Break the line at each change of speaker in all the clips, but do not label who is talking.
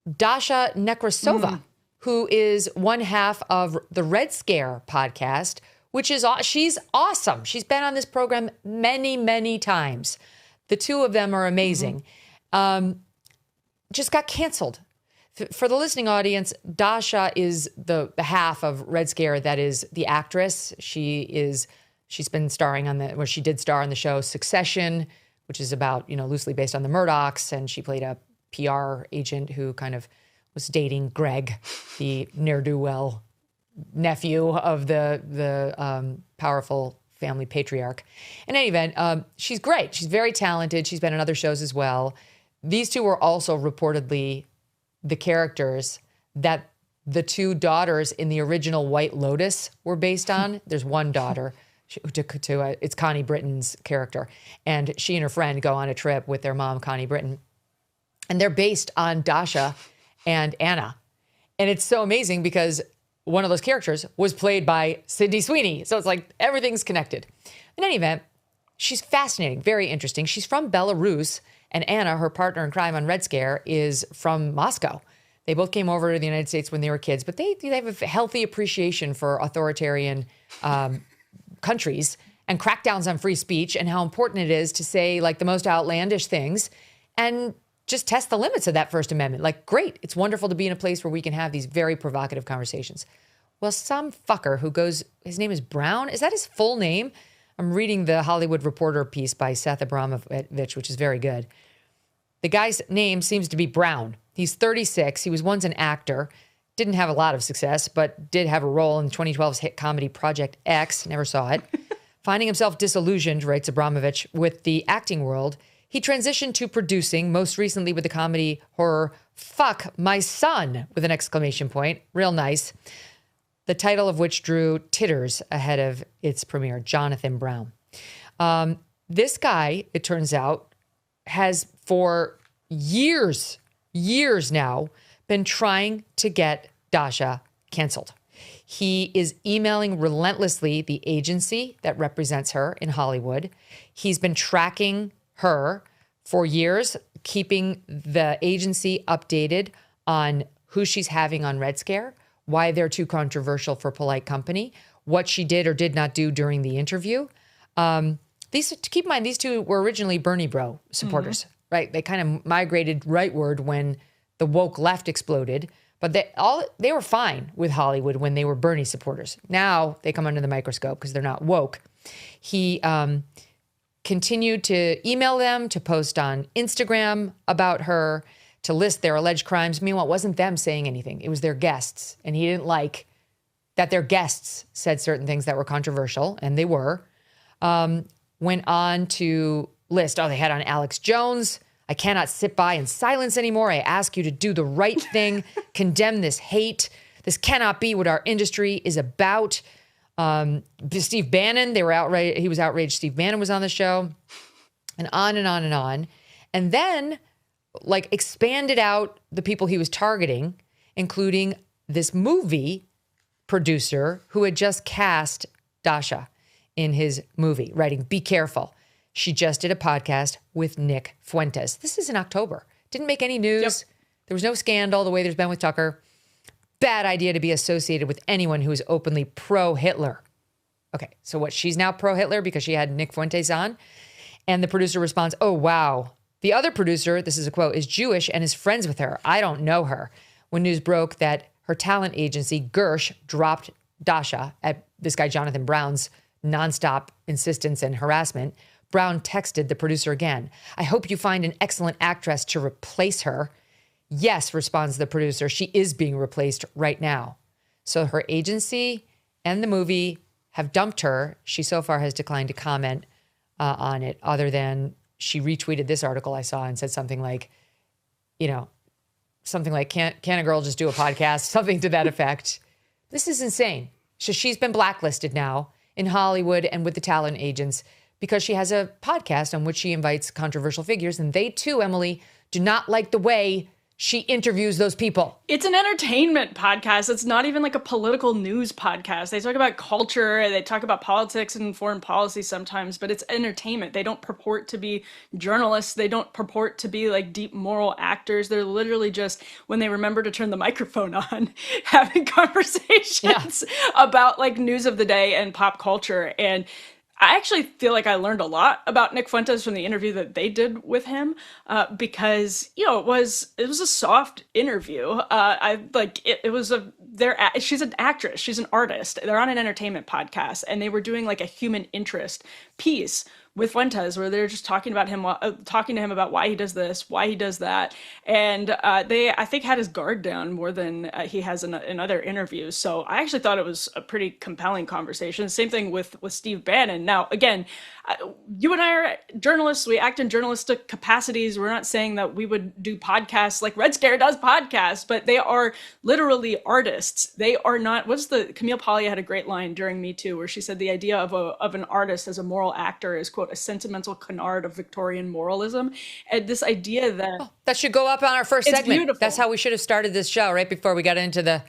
Dasha Nekrasova, who is one half of the Red Scare podcast, which is, she's awesome. She's been on this program many, many times. The two of them are amazing. Just got canceled. For the listening audience, Dasha is the half of Red Scare that is the actress. She's been starring on she did star on the show Succession, which is about, loosely based on the Murdochs, and she played a PR agent who kind of was dating Greg, the ne'er-do-well nephew of the powerful family patriarch. In any event, she's great. She's very talented. She's been on other shows as well. These two were also reportedly the characters that the two daughters in the original White Lotus were based on. There's one daughter, it's Connie Britton's character, and she and her friend go on a trip with their mom, Connie Britton, and they're based on Dasha and Anna. And it's so amazing because one of those characters was played by Sydney Sweeney. So it's like everything's connected. In any event, she's fascinating, very interesting. She's from Belarus, and Anna, her partner in crime on Red Scare, is from Moscow. They both came over to the United States when they were kids, but they have a healthy appreciation for authoritarian countries and crackdowns on free speech and how important it is to say like the most outlandish things and just test the limits of that First Amendment. Like, great. It's wonderful to be in a place where we can have these very provocative conversations. Well, some fucker who his name is Brown. Is that his full name? I'm reading the Hollywood Reporter piece by Seth Abramovich, which is very good. The guy's name seems to be Brown. He's 36. He was once an actor. Didn't have a lot of success, but did have a role in 2012's hit comedy Project X. Never saw it. Finding himself disillusioned, writes Abramovich, with the acting world, he transitioned to producing, most recently with the comedy horror Fuck My Son, with an exclamation point. Real nice. The title of which drew titters ahead of its premiere, Jonathan Brown. This guy, it turns out, has for years now been trying to get Dasha canceled. He is emailing relentlessly the agency that represents her in Hollywood. He's been tracking her for years, keeping the agency updated on who she's having on Red Scare, why they're too controversial for polite company, what she did or did not do during the interview. Keep in mind, these two were originally Bernie Bro supporters, right? They kind of migrated rightward when the woke left exploded, but they were fine with Hollywood when they were Bernie supporters. Now they come under the microscope because they're not woke. He continued to email them, to post on Instagram about her, to list their alleged crimes. Meanwhile, it wasn't them saying anything. It was their guests. And he didn't like that their guests said certain things that were controversial, and they were. Went on to list, they had on Alex Jones. I cannot sit by in silence anymore. I ask you to do the right thing, condemn this hate. This cannot be what our industry is about. Steve Bannon, he was outraged. Steve Bannon was on the show, and on and on and on. And then expanded out the people he was targeting, including this movie producer who had just cast Dasha in his movie, writing, "Be careful. She just did a podcast with Nick Fuentes." This is in October. Didn't make any news. Yep. There was no scandal the way there's been with Tucker. Bad idea to be associated with anyone who is openly pro-Hitler. Okay, so what? She's now pro-Hitler because she had Nick Fuentes on? And the producer responds, "Oh, wow. The other producer," this is a quote, "is Jewish and is friends with her. I don't know her." When news broke that her talent agency, Gersh, dropped Dasha at this guy Jonathan Brown's nonstop insistence and harassment, Brown texted the producer again, "I hope you find an excellent actress to replace her." "Yes," responds the producer, "she is being replaced right now." So her agency and the movie have dumped her. She so far has declined to comment on it, other than she retweeted this article I saw and said something like, can't a girl just do a podcast? Something to that effect. This is insane. So she's been blacklisted now in Hollywood and with the talent agents because she has a podcast on which she invites controversial figures. And they too, Emily, do not like the way she interviews those people.
It's an entertainment podcast. It's not even like a political news podcast. They talk about culture, they talk about politics and foreign policy sometimes, but it's entertainment. They don't purport to be journalists. They don't purport to be like deep moral actors. They're literally just, when they remember to turn the microphone on, having conversations about like news of the day and pop culture. And I actually feel like I learned a lot about Nick Fuentes from the interview that they did with him, because it was a soft interview. She's an actress, she's an artist. They're on an entertainment podcast, and they were doing like a human interest piece with Fuentes, where they're just talking to him about why he does this, why he does that, and they, I think, had his guard down more than he has in other interviews. So I actually thought it was a pretty compelling conversation. Same thing with Steve Bannon. Now, again, you and I are journalists. We act in journalistic capacities. We're not saying that we would do podcasts like Red Scare does podcasts, but they are literally artists. They are not. Camille Paglia had a great line during Me Too, where she said the idea of an artist as a moral actor is, quote, a sentimental canard of Victorian moralism. And this idea that
that should go up on our first segment.
Beautiful.
That's how we should have started this show, right before we got into the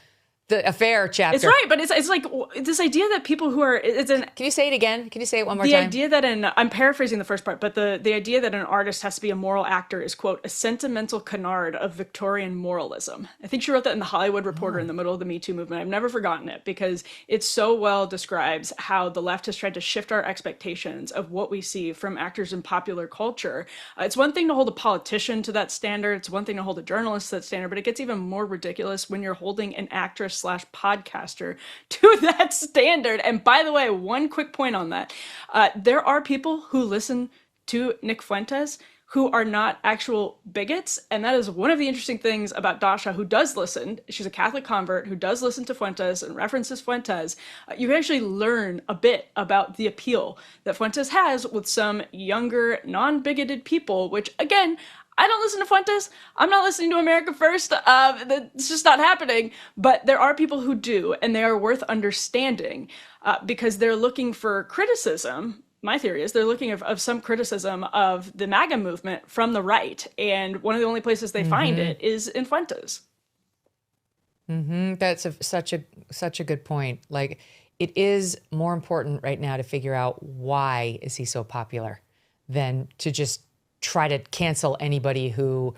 affair chapter.
It's right, but it's like this idea that people who are, Can
you say it again? Can you say it one more
time?
The
idea that I'm paraphrasing the first part, but the idea that an artist has to be a moral actor is, quote, a sentimental canard of Victorian moralism. I think she wrote that in the Hollywood Reporter in the middle of the Me Too movement. I've never forgotten it, because it so well describes how the left has tried to shift our expectations of what we see from actors in popular culture. It's one thing to hold a politician to that standard. It's one thing to hold a journalist to that standard, but it gets even more ridiculous when you're holding an actress / podcaster to that standard. And by the way, one quick point on that. There are people who listen to Nick Fuentes who are not actual bigots. And that is one of the interesting things about Dasha, who does listen. She's a Catholic convert who does listen to Fuentes and references Fuentes. You can actually learn a bit about the appeal that Fuentes has with some younger, non-bigoted people, which, again, I don't listen to Fuentes. I'm not listening to America First. It's just not happening. But there are people who do, and they are worth understanding, because they're looking for criticism. My theory is they're looking of some criticism of the MAGA movement from the right. And one of the only places they find it is in Fuentes.
That's such a good point. Like, it is more important right now to figure out why is he so popular than to just try to cancel anybody who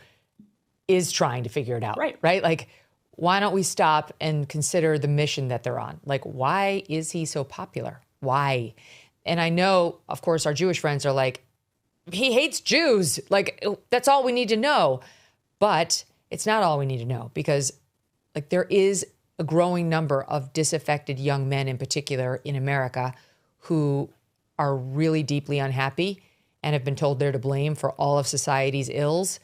is trying to figure it out. Right? Like, why don't we stop and consider the mission that they're on? Like, why is he so popular? Why? And I know, of course, our Jewish friends are like, he hates Jews. Like, that's all we need to know. But it's not all we need to know, because like, there is a growing number of disaffected young men in particular in America who are really deeply unhappy and have been told they're to blame for all of society's ills.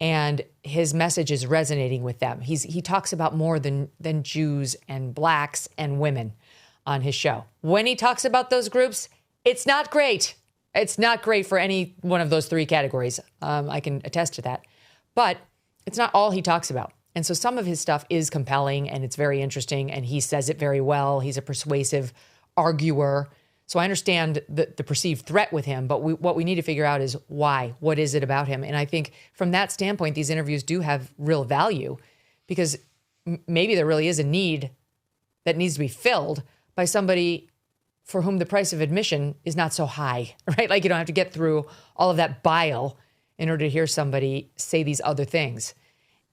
And his message is resonating with them. He talks about more than Jews and blacks and women on his show. When he talks about those groups, it's not great. It's not great for any one of those three categories. I can attest to that. But it's not all he talks about. And so some of his stuff is compelling and it's very interesting, and he says it very well. He's a persuasive arguer. So I understand the perceived threat with him, but what we need to figure out is why. What is it about him? And I think from that standpoint, these interviews do have real value, because maybe there really is a need that needs to be filled by somebody for whom the price of admission is not so high, right? Like, you don't have to get through all of that bile in order to hear somebody say these other things.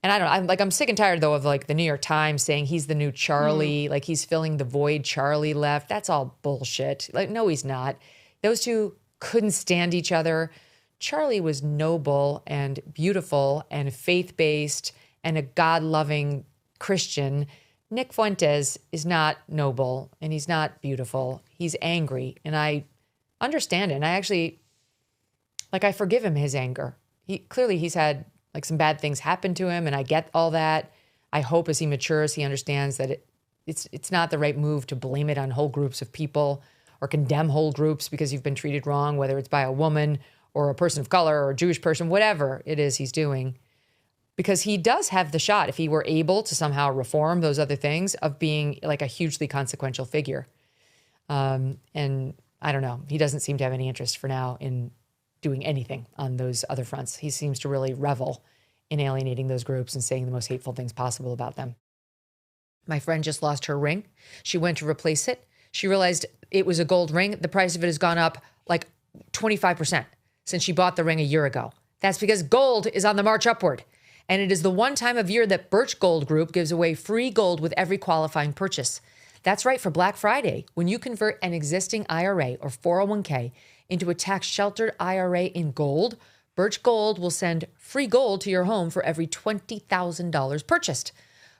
And I don't know, I'm sick and tired, though, of like the New York Times saying he's the new Charlie, like he's filling the void Charlie left. That's all bullshit. Like, no, he's not. Those two couldn't stand each other. Charlie was noble and beautiful and faith-based and a God-loving Christian. Nick Fuentes is not noble and he's not beautiful. He's angry, and I understand it. And I actually, I forgive him his anger. He's had like some bad things happen to him, and I get all that. I hope as he matures, he understands that it's not the right move to blame it on whole groups of people or condemn whole groups because you've been treated wrong, whether it's by a woman or a person of color or a Jewish person, whatever it is he's doing. Because he does have the shot, if he were able to somehow reform those other things, of being like a hugely consequential figure. And I don't know, he doesn't seem to have any interest for now in doing anything on those other fronts. He seems to really revel in alienating those groups and saying the most hateful things possible about them. My friend just lost her ring. She went to replace it. She realized it was a gold ring. The price of it has gone up like 25% since she bought the ring a year ago. That's because gold is on the march upward. And it is the one time of year that Birch Gold Group gives away free gold with every qualifying purchase. That's right, for Black Friday, when you convert an existing IRA or 401k into a tax-sheltered IRA in gold, Birch Gold will send free gold to your home for every $20,000 purchased.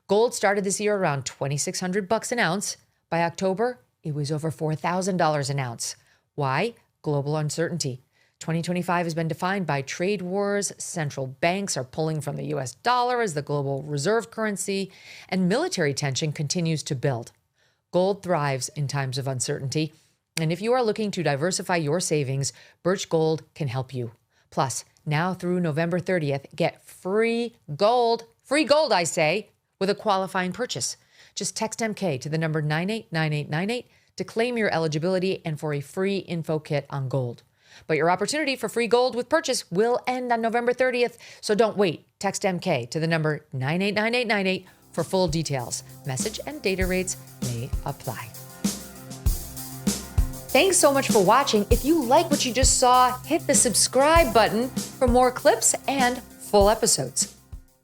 Gold started this year around $2,600 an ounce. By October, it was over $4,000 an ounce. Why? Global uncertainty. 2025 has been defined by trade wars, central banks are pulling from the US dollar as the global reserve currency, and military tension continues to build. Gold thrives in times of uncertainty, and if you are looking to diversify your savings, Birch Gold can help you. Plus, now through November 30th, get free gold, I say, with a qualifying purchase. Just text MK to the number 989898 to claim your eligibility and for a free info kit on gold. But your opportunity for free gold with purchase will end on November 30th, so don't wait. Text MK to the number 989898 for full details. Message and data rates may apply. Thanks so much for watching. If you like what you just saw, hit the subscribe button for more clips and full episodes.